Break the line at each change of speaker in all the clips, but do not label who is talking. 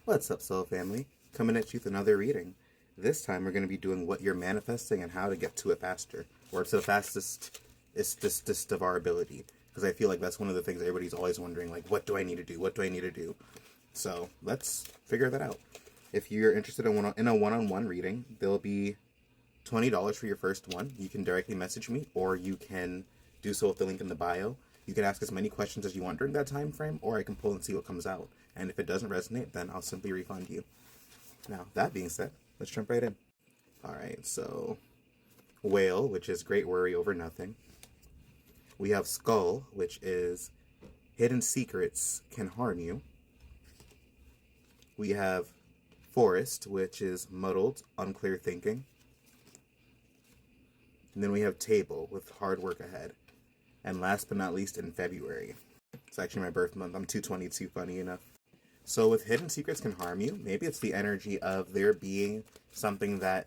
What's up, soul family? Coming at you with another reading. This time we're going to be doing what you're manifesting and how to get to it faster, or to the fastest of our ability. Because I feel like that's one of the things everybody's always wondering, like, what do I need to do? What do I need to do? So let's figure that out. If you're interested in a one-on-one reading, there'll be $20 for your first one. You can directly message me, or you can do so with the link in the bio. You can ask as many questions as you want during that time frame, or I can pull and see what comes out. And if it doesn't resonate, then I'll simply refund you. Now, that being said, let's jump right in. Alright, so whale, which is great worry over nothing. We have skull, which is hidden secrets can harm you. We have forest, which is muddled, unclear thinking. And then we have table, with hard work ahead. And last but not least, in February. It's actually my birth month. I'm 222, funny enough. So with hidden secrets can harm you, maybe it's the energy of there being something that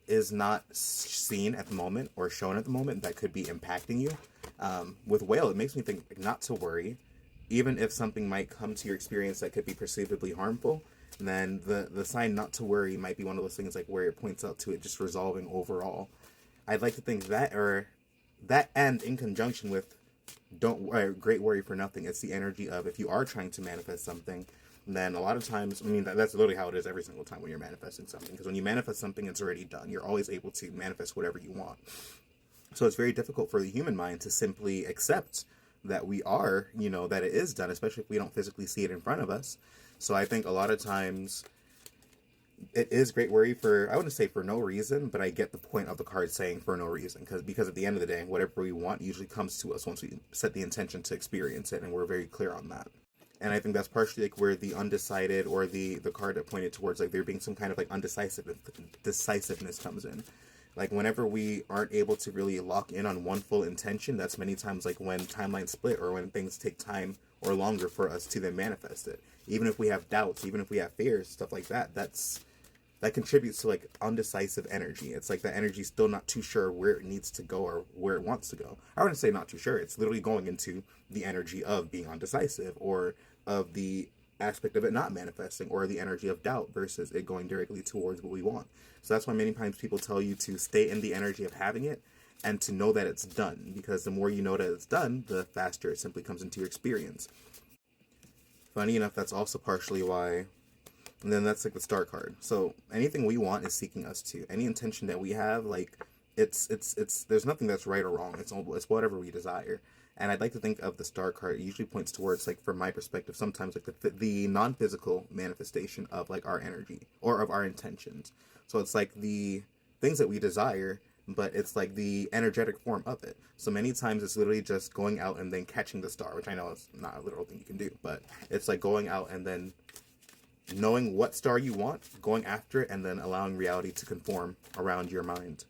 is not seen at the moment or shown at the moment that could be impacting you. With whale, it makes me think not to worry. Even if something might come to your experience that could be perceivably harmful, then the sign not to worry might be one of those things like where it points out to it just resolving overall. I'd like to think that, or that, and in conjunction with great worry for nothing, it's the energy of if you are trying to manifest something, then a lot of times, I mean, that's literally how it is every single time when you're manifesting something. Because when you manifest something, it's already done. You're always able to manifest whatever you want. So it's very difficult for the human mind to simply accept that we are, that it is done, especially if we don't physically see it in front of us. So I think a lot of times it is great worry for, I wouldn't say for no reason, but I get the point of the card saying for no reason. Because at the end of the day, whatever we want usually comes to us once we set the intention to experience it, and we're very clear on that. And I think that's partially like where the undecided, or the card that pointed towards like there being some kind of like decisiveness comes in. Like whenever we aren't able to really lock in on one full intention, that's many times like when timelines split, or when things take time or longer for us to then manifest it. Even if we have doubts, even if we have fears, stuff like that, that contributes to like undecisive energy. It's like the energy's still not too sure where it needs to go or where it wants to go. I wouldn't say not too sure. It's literally going into the energy of being undecisive, or of the aspect of it not manifesting, or the energy of doubt versus it going directly towards what we want. So that's why many times people tell you to stay in the energy of having it and to know that it's done, because the more you know that it's done, the faster it simply comes into your experience. Funny enough, that's also partially why. And then that's like the star card. So anything we want is seeking us to. Any intention that we have, like it's there's nothing that's right or wrong. It's whatever we desire. And I'd like to think of the star card. It usually points towards, like, from my perspective, sometimes like the non-physical manifestation of like our energy or of our intentions. So it's like the things that we desire, but it's like the energetic form of it. So many times it's literally just going out and then catching the star, which I know is not a literal thing you can do, but it's like going out and then knowing what star you want, going after it, and then allowing reality to conform around your mind.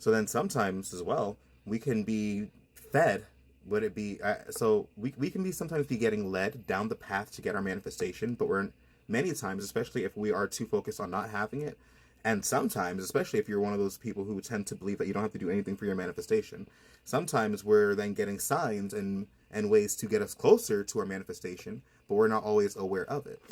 So then sometimes as well, we can be fed, would it be, so we can be sometimes be getting led down the path to get our manifestation, but we're many times, especially if we are too focused on not having it, and sometimes, especially if you're one of those people who tend to believe that you don't have to do anything for your manifestation, sometimes we're then getting signs and ways to get us closer to our manifestation, but we're not always aware of it.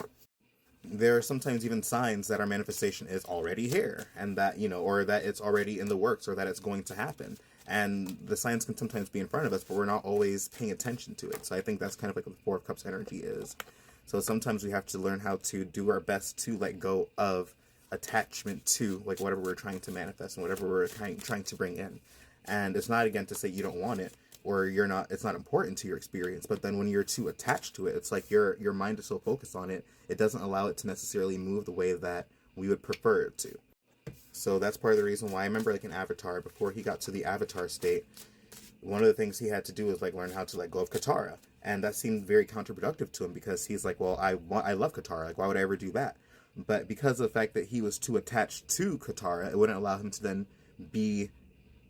There are sometimes even signs that our manifestation is already here, and that, or that it's already in the works, or that it's going to happen. And the signs can sometimes be in front of us, but we're not always paying attention to it. So I think that's kind of like what the Four of Cups energy is. So sometimes we have to learn how to do our best to let go of attachment to like whatever we're trying to manifest and whatever we're trying to bring in. And it's not, again, to say you don't want it, or it's not important to your experience, but then when you're too attached to it, it's like your mind is so focused on it, it doesn't allow it to necessarily move the way that we would prefer it to. So that's part of the reason why I remember, like, in Avatar, before he got to the Avatar state, one of the things he had to do was like learn how to let go of Katara, and that seemed very counterproductive to him, because he's like, well, I love Katara, like, why would I ever do that? But because of the fact that he was too attached to Katara, it wouldn't allow him to then be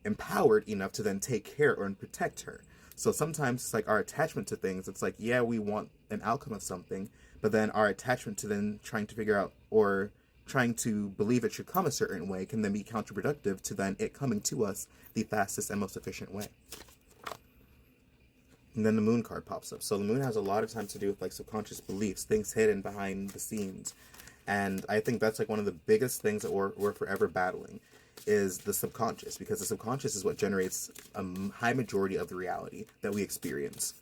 empowered enough to then take care or and protect her. So sometimes it's like our attachment to things, it's like, yeah, we want an outcome of something, but then our attachment to then trying to figure out, or trying to believe it should come a certain way, can then be counterproductive to then it coming to us the fastest and most efficient way. And then the moon card pops up. So the moon has a lot of times to do with like subconscious beliefs, things hidden behind the scenes. And I think that's like one of the biggest things that we're forever battling is the subconscious, because the subconscious is what generates a high majority of the reality that we experience.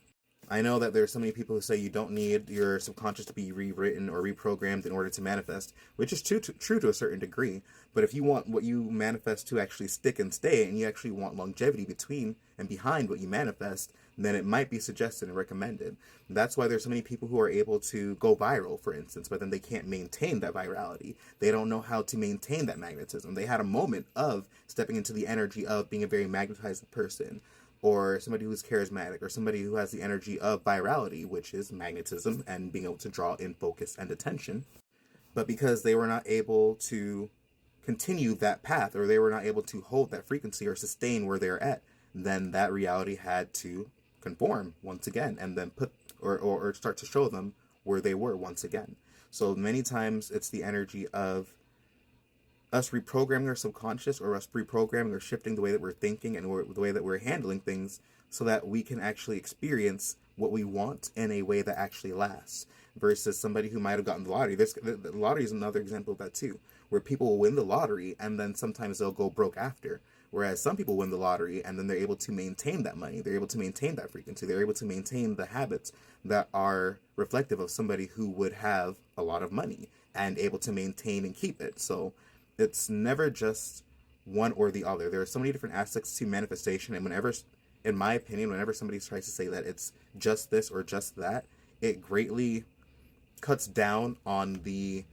I know that there's so many people who say you don't need your subconscious to be rewritten or reprogrammed in order to manifest, which is true to a certain degree. But if you want what you manifest to actually stick and stay, and you actually want longevity between and behind what you manifest, then it might be suggested and recommended. That's why there's so many people who are able to go viral, for instance, but then they can't maintain that virality. They don't know how to maintain that magnetism. They had a moment of stepping into the energy of being a very magnetized person, or somebody who's charismatic, or somebody who has the energy of virality, which is magnetism and being able to draw in focus and attention. But because they were not able to continue that path, or they were not able to hold that frequency or sustain where they're at, then that reality had to conform once again, and then put or start to show them where they were once again. So many times it's the energy of us reprogramming our subconscious, or us reprogramming or shifting the way that we're thinking and the way that we're handling things, so that we can actually experience what we want in a way that actually lasts, versus somebody who might have gotten the lottery. The lottery is another example of that too, where people will win the lottery and then sometimes they'll go broke after. Whereas some people win the lottery and then they're able to maintain that money. They're able to maintain that frequency. They're able to maintain the habits that are reflective of somebody who would have a lot of money and able to maintain and keep it. So it's never just one or the other. There are so many different aspects to manifestation, and whenever, in my opinion, whenever somebody tries to say that it's just this or just that, it greatly cuts down on the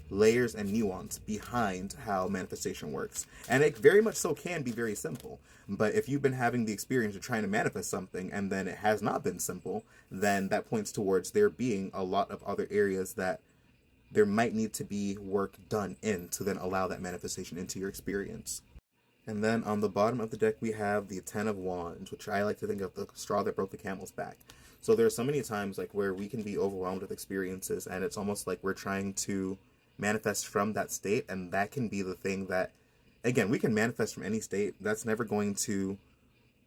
layers and nuance behind how manifestation works. And it very much so can be very simple. But if you've been having the experience of trying to manifest something and then it has not been simple, then that points towards there being a lot of other areas that there might need to be work done in to then allow that manifestation into your experience. And then on the bottom of the deck, we have the Ten of Wands, which I like to think of the straw that broke the camel's back. So there are so many times like where we can be overwhelmed with experiences, and it's almost like we're trying to manifest from that state, and that can be the thing that, again, we can manifest from any state. That's never going to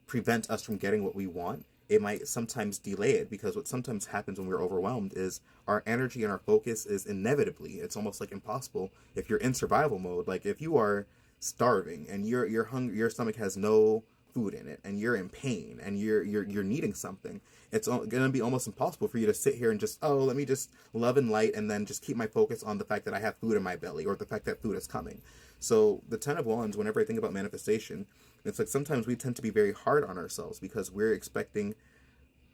prevent us from getting what we want. It might sometimes delay it, because what sometimes happens when we're overwhelmed is our energy and our focus is inevitably, it's almost like impossible if you're in survival mode. Like if you are starving and you're hungry, your stomach has no food in it, and you're in pain and you're needing something, it's going to be almost impossible for you to sit here and just, oh, let me just love and light and then just keep my focus on the fact that I have food in my belly, or the fact that food is coming. So the Ten of Wands, whenever I think about manifestation, it's like sometimes we tend to be very hard on ourselves, because we're expecting,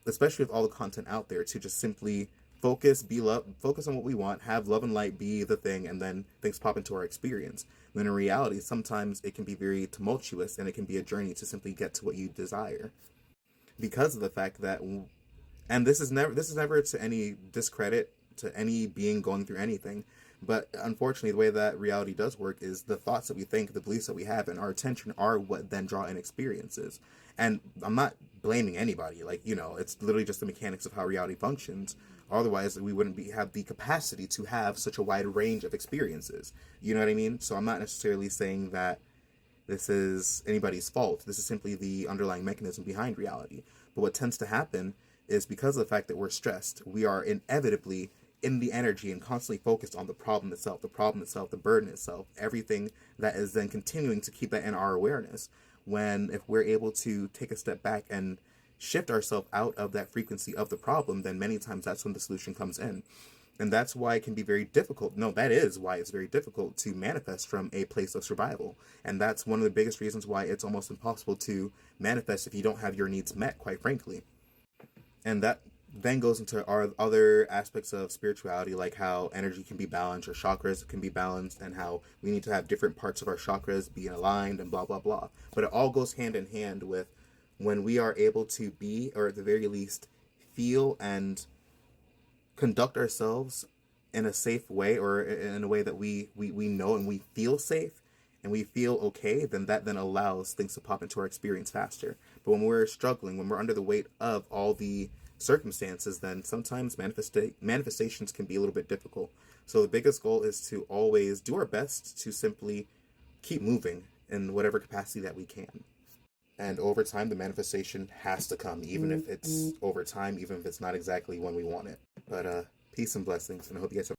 especially with all the content out there, to just simply focus, be love, focus on what we want, have love and light be the thing, and then things pop into our experience. When in reality, sometimes it can be very tumultuous, and it can be a journey to simply get to what you desire. Because of the fact that, and this is never to any discredit to any being going through anything, but unfortunately the way that reality does work is the thoughts that we think, the beliefs that we have, and our attention are what then draw in experiences. And I'm not blaming anybody, like, it's literally just the mechanics of how reality functions. Otherwise we wouldn't have the capacity to have such a wide range of experiences. You know what I mean? So I'm not necessarily saying that this is anybody's fault. This is simply the underlying mechanism behind reality. But what tends to happen is, because of the fact that we're stressed, we are inevitably in the energy and constantly focused on the problem itself, the burden itself, everything that is then continuing to keep that in our awareness. When if we're able to take a step back and shift ourselves out of that frequency of the problem, then many times that's when the solution comes in. And that's why it can be very difficult. No, that is why it's very difficult to manifest from a place of survival. And that's one of the biggest reasons why it's almost impossible to manifest if you don't have your needs met, quite frankly. And that then goes into our other aspects of spirituality, like how energy can be balanced, or chakras can be balanced, and how we need to have different parts of our chakras being aligned, and blah, blah, blah. But it all goes hand in hand with when we are able to be, or at the very least, feel and conduct ourselves in a safe way, or in a way that we know and we feel safe and we feel okay, then that then allows things to pop into our experience faster. But when we're struggling, when we're under the weight of all the circumstances, then sometimes manifestations can be a little bit difficult. So the biggest goal is to always do our best to simply keep moving in whatever capacity that we can. And over time, the manifestation has to come, even if it's over time, even if it's not exactly when we want it. But peace and blessings, and I hope you guys have